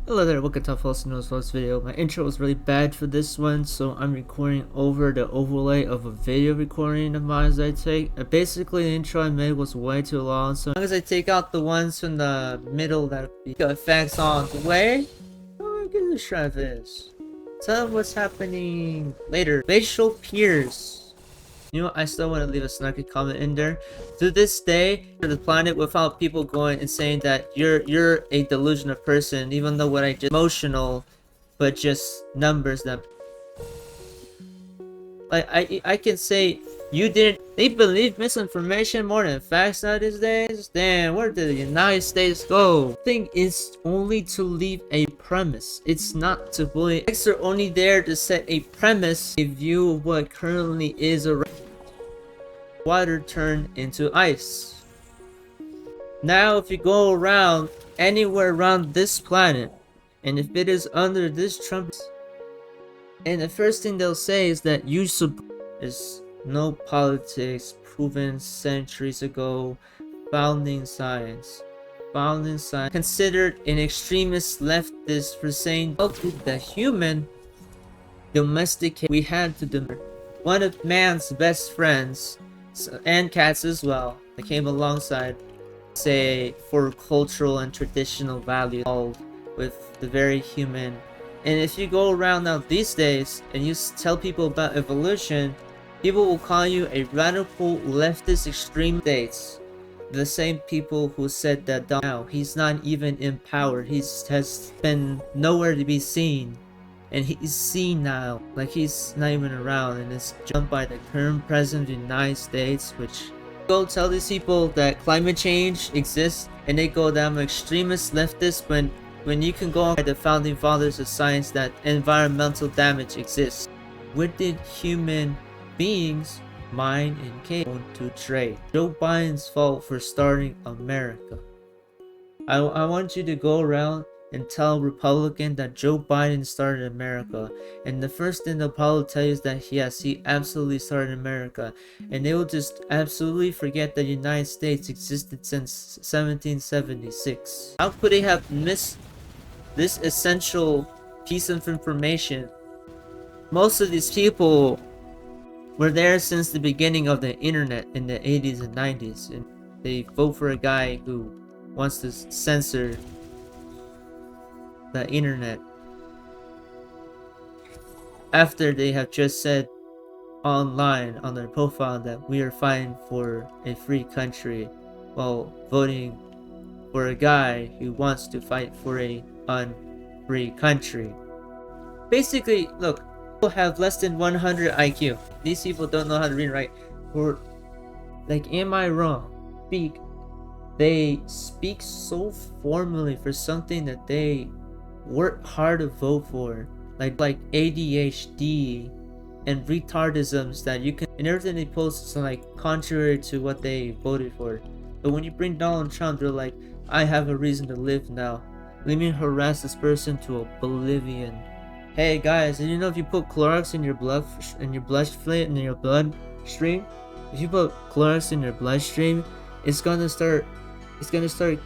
Hello there, welcome to Falsino's first video. My intro was really bad for this one, so I'm recording over the overlay of a video recording of mine as I take. Basically, the intro I made was way too long, so as long as I take out the ones from the middle that the effects on the way, I'm gonna try this. Tell them what's happening later. Facial peers. You know, I still want to leave a snarky comment in there. To this day, the planet without people going and saying that you're a delusional person, even though what I just emotional, but just numbers that like I can say you didn't. They believe misinformation more than facts now these days. Damn, where did the United States go? Thing is only to leave a premise. It's not to bully. Facts are only there to set a premise, a view of what currently is around. Water turned into ice. Now if you go around anywhere around this planet, and if it is under this Trump, and the first thing they'll say is that you is no politics proven centuries ago, founding science considered an extremist leftist for saying the human domesticate we had to one of man's best friends and cats as well that came alongside, say, for cultural and traditional values with the very human. And if you go around now these days and you tell people about evolution, people will call you a radical leftist extreme states. The same people who said that now he's not even in power, has been nowhere to be seen. And he's seen now, like he's not even around, and it's jumped by the current president of the United States, which go tell these people that climate change exists, and they go down extremist leftist when you can go on by the founding fathers of science that environmental damage exists. Where did human beings mine and cave to trade? Joe Biden's fault for starting America. I want you to go around and tell Republican that Joe Biden started America, and the first thing they'll probably tell you is that yes, he absolutely started America, and they will just absolutely forget that the United States existed since 1776. How could they have missed this essential piece of information? Most of these people were there since the beginning of the internet in the 80s and 90s, and they vote for a guy who wants to censor the internet after they have just said online on their profile that we are fighting for a free country while voting for a guy who wants to fight for a unfree country. Basically, look, people have less than 100 IQ. These people don't know how to read and write. Or, like, am I wrong? They speak so formally for something that they work hard to vote for, like ADHD and retardisms that you can, and everything they post is like contrary to what they voted for. But when you bring Donald Trump, they're like, I have a reason to live now. Let me harass this person to oblivion. Hey guys, did you know if you put Clorox in your bloodstream, if you put Clorox in your bloodstream, it's gonna start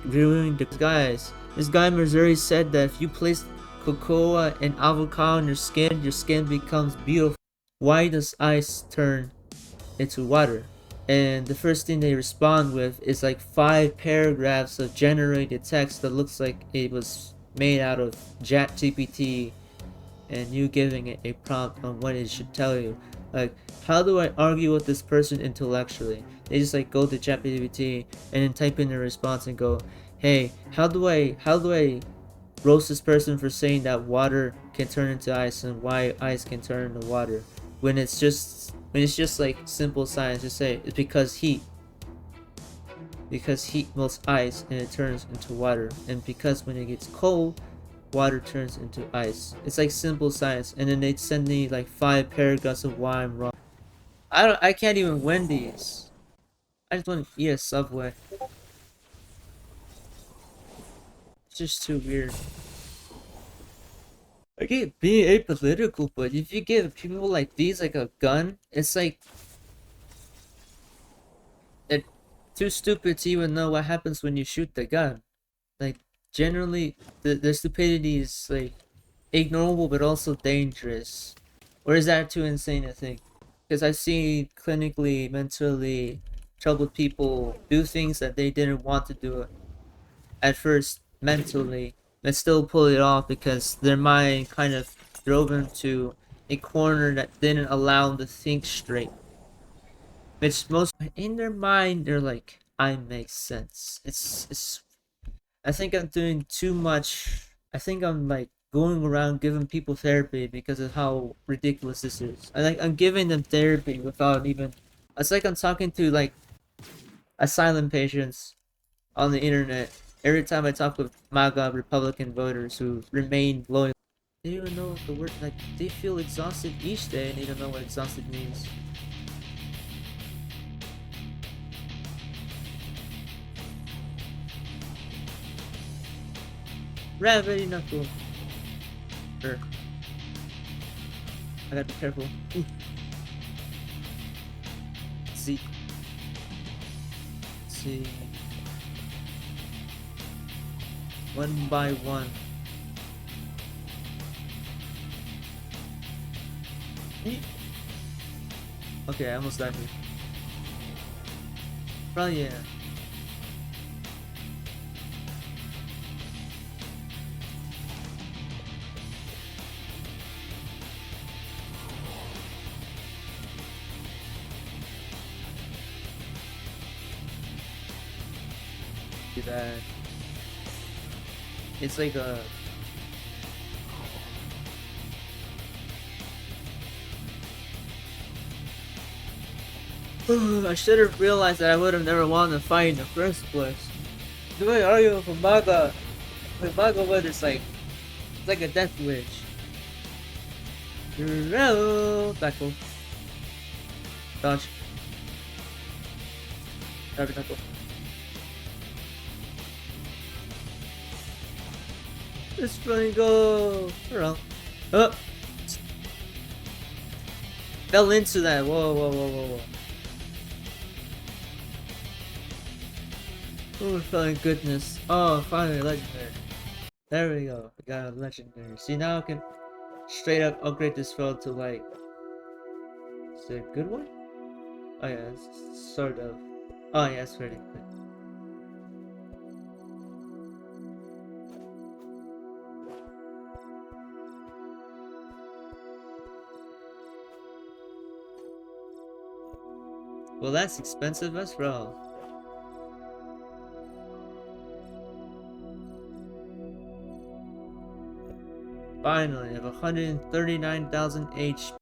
ruining the guys. This guy in Missouri said that if you place cocoa and avocado on your skin becomes beautiful. Why does ice turn into water? And the first thing they respond with is like 5 paragraphs of generated text that looks like it was made out of ChatGPT, and you giving it a prompt on what it should tell you. Like, how do I argue with this person intellectually? They just like go to ChatGPT and then type in their response and go, hey, how do I roast this person for saying that water can turn into ice and why ice can turn into water, when it's just like simple science. Just say it's because heat melts ice and it turns into water, and because when it gets cold, water turns into ice. It's like simple science, and then they send me like 5 paragraphs of why I'm wrong. I can't even win these. I just want to eat a Subway. It's just too weird. I get being apolitical, but if you give people like these like a gun, it's like they're too stupid to even know what happens when you shoot the gun. Like, generally the stupidity is like ignorable but also dangerous. Or is that too insane to think? Because I've seen clinically, mentally troubled people do things that they didn't want to do at first mentally, but still pull it off because their mind kind of drove them to a corner that didn't allow them to think straight. Which most in their mind they're like, I make sense. It's I think I'm doing too much. I think I'm like going around giving people therapy because of how ridiculous this is. I'm giving them therapy without even. It's like I'm talking to like asylum patients on the internet. Every time I talk with MAGA Republican voters who remain loyal, they don't even know the word. Like they feel exhausted each day, and they don't know what exhausted means. Gravity knuckle. Sure. I gotta be careful. Ooh. See. See. One by one. Okay, I almost died here. Probably yeah. Do that. It's like a. I should have realized that I would have never wanted to fight in the first place. The way arguing for MAGA, with MAGA word, it's like a death wish. Tackle. Dodge. Gravity knuckle. Let's fucking go around. Oh! Fell into that. Whoa, whoa, whoa, whoa, whoa. Oh, thank goodness. Oh, finally, legendary. There we go. We got a legendary. See, now I can straight up upgrade this spell to like. Is it a good one? Oh, yeah, it's sort of. Oh, yeah, it's pretty good. Well, that's expensive as well. Finally, I have 139,000 HP.